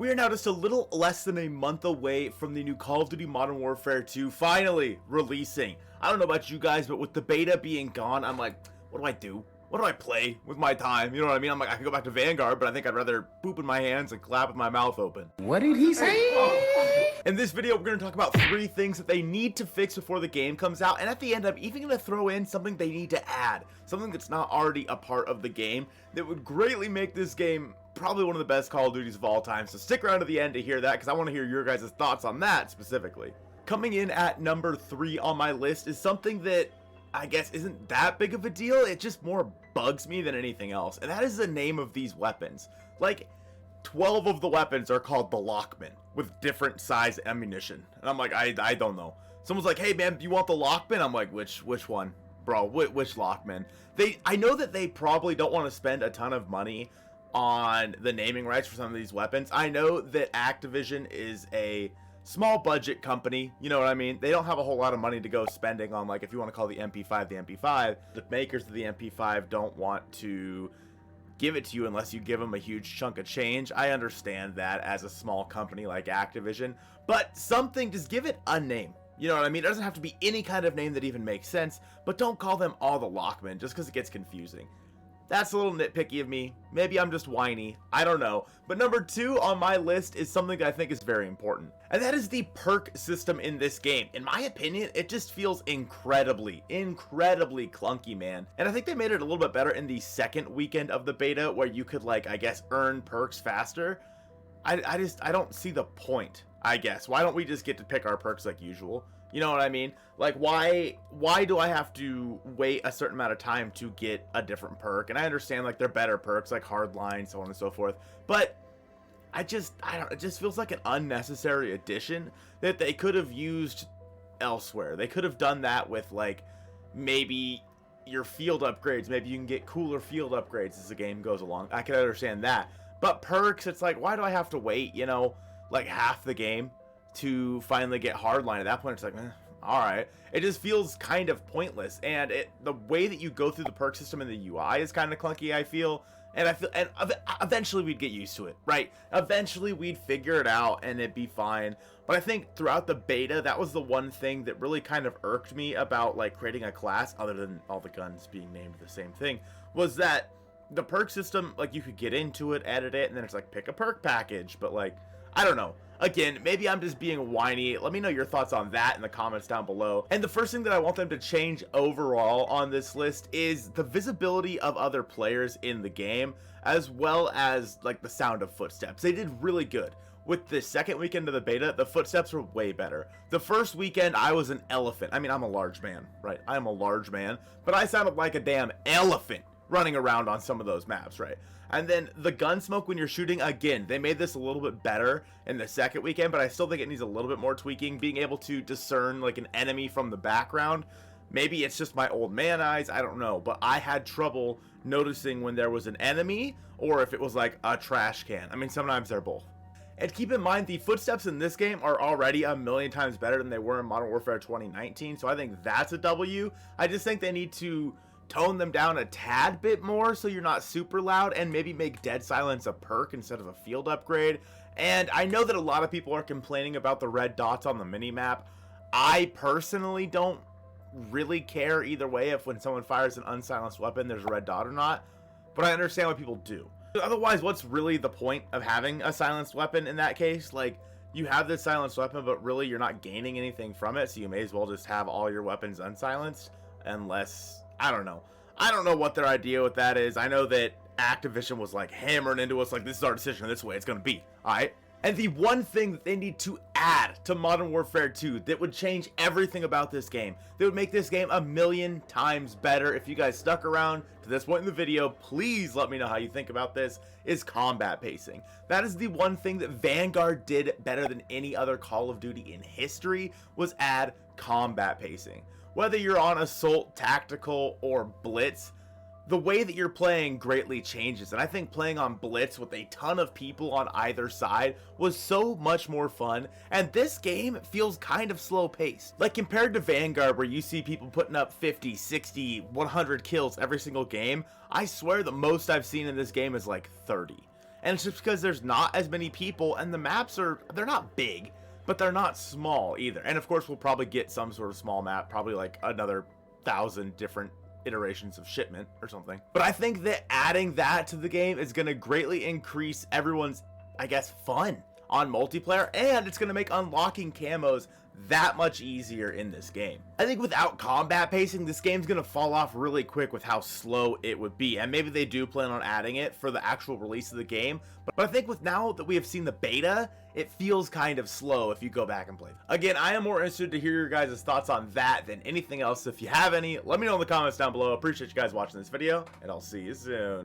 We are now just a little less than a month away from the new Call of Duty Modern Warfare 2 finally releasing. I don't know about you guys, but with the beta being gone, I'm like, what do I do? What do I play with my time? You know what I mean? I'm like, I could go back to Vanguard, but I think I'd rather poop in my hands and clap with my mouth open. What did he say? In this video, we're going to talk about 3 things that they need to fix before the game comes out, and at the end, I'm even going to throw in something they need to add, something that's not already a part of the game, that would greatly make this game probably one of the best Call of Duties of all time. So stick around to the end to hear that, because I want to hear your guys' thoughts on that specifically. Coming in at number 3 on my list is something that I guess isn't that big of a deal. It just more bugs me than anything else, and that is the name of these weapons. Like, 12 of the weapons are called the Lockman with different size ammunition, and I'm like, I don't know. Someone's like, hey man, do you want the Lockman? I'm like, which one, bro? Which Lockman? I know that they probably don't want to spend a ton of money on the naming rights for some of these weapons. I know that Activision is a small budget company, you know what I mean? They don't have a whole lot of money to go spending on, like, if you want to call the MP5 the MP5, the makers of the MP5 don't want to give it to you unless you give them a huge chunk of change. I understand that as a small company like Activision, but something, just give it a name. You know what I mean? It doesn't have to be any kind of name that even makes sense, but don't call them all the Lockmen just because it gets confusing. That's a little nitpicky of me. Maybe I'm just whiny. I don't know. But number 2 on my list is something that I think is very important. And that is the perk system in this game. In my opinion, it just feels incredibly clunky, man. And I think they made it a little bit better in the second weekend of the beta where you could, like, I guess, earn perks faster. I don't see the point, I guess. Why don't we just get to pick our perks like usual? You know what I mean? Like, why do I have to wait a certain amount of time to get a different perk? And I understand, like, they're better perks, like Hardline, so on and so forth. But it just feels like an unnecessary addition that they could have used elsewhere. They could have done that with, like, maybe your field upgrades. Maybe you can get cooler field upgrades as the game goes along. I can understand that. But perks, it's like, why do I have to wait, you know, like half the game to finally get Hardline? At that point, it's like, alright. It just feels kind of pointless, and the way that you go through the perk system in the UI is kind of clunky, I feel, and eventually we'd get used to it, right? Eventually we'd figure it out and it'd be fine. But I think throughout the beta, that was the one thing that really kind of irked me about, like, creating a class, other than all the guns being named the same thing, was that the perk system, like, you could get into it, edit it, and then it's like, pick a perk package, but, like, I don't know. Again, maybe I'm just being whiny. Let me know your thoughts on that in the comments down below. And the first thing that I want them to change overall on this list is the visibility of other players in the game, as well as, like, the sound of footsteps. They did really good. With the second weekend of the beta, the footsteps were way better. The first weekend, I was an elephant. I mean, I'm a large man, right? I'm a large man, but I sounded like a damn elephant running around on some of those maps, right? And then the gun smoke when you're shooting, again, they made this a little bit better in the second weekend, but I still think it needs a little bit more tweaking. Being able to discern, like, an enemy from the background. Maybe it's just my old man eyes, I don't know, but I had trouble noticing when there was an enemy or if it was like a trash can. I mean, sometimes they're both. And keep in mind, the footsteps in this game are already a million times better than they were in Modern Warfare 2019, so I think that's a W. I just think they need to tone them down a tad bit more so you're not super loud, and maybe make dead silence a perk instead of a field upgrade. And I know that a lot of people are complaining about the red dots on the minimap. I personally don't really care either way if when someone fires an unsilenced weapon there's a red dot or not, but I understand why people do. Otherwise, what's really the point of having a silenced weapon in that case? Like, you have this silenced weapon, but really you're not gaining anything from it, so you may as well just have all your weapons unsilenced, unless, I don't know. I don't know what their idea with that is. I know that Activision was, like, hammering into us, like, this is our decision, this way it's gonna be, alright? And the one thing that they need to add to Modern Warfare 2 that would change everything about this game, that would make this game a million times better, if you guys stuck around to this point in the video, please let me know how you think about this, is combat pacing. That is the one thing that Vanguard did better than any other Call of Duty in history, was add combat pacing. Whether you're on Assault, Tactical, or Blitz, the way that you're playing greatly changes, and I think playing on Blitz with a ton of people on either side was so much more fun, and this game feels kind of slow paced. Like, compared to Vanguard, where you see people putting up 50, 60, 100 kills every single game, I swear the most I've seen in this game is like 30. And it's just because there's not as many people, and the maps they're not big, but they're not small either. And of course, we'll probably get some sort of small map, probably like another 1,000 different iterations of shipment or something. But I think that adding that to the game is going to greatly increase everyone's, I guess, fun on multiplayer, and it's going to make unlocking camos that much easier in this game. I think without combat pacing, this game's going to fall off really quick with how slow it would be, and maybe they do plan on adding it for the actual release of the game, but I think with now that we have seen the beta, it feels kind of slow if you go back and play. Again, I am more interested to hear your guys' thoughts on that than anything else. If you have any, let me know in the comments down below. Appreciate you guys watching this video, and I'll see you soon.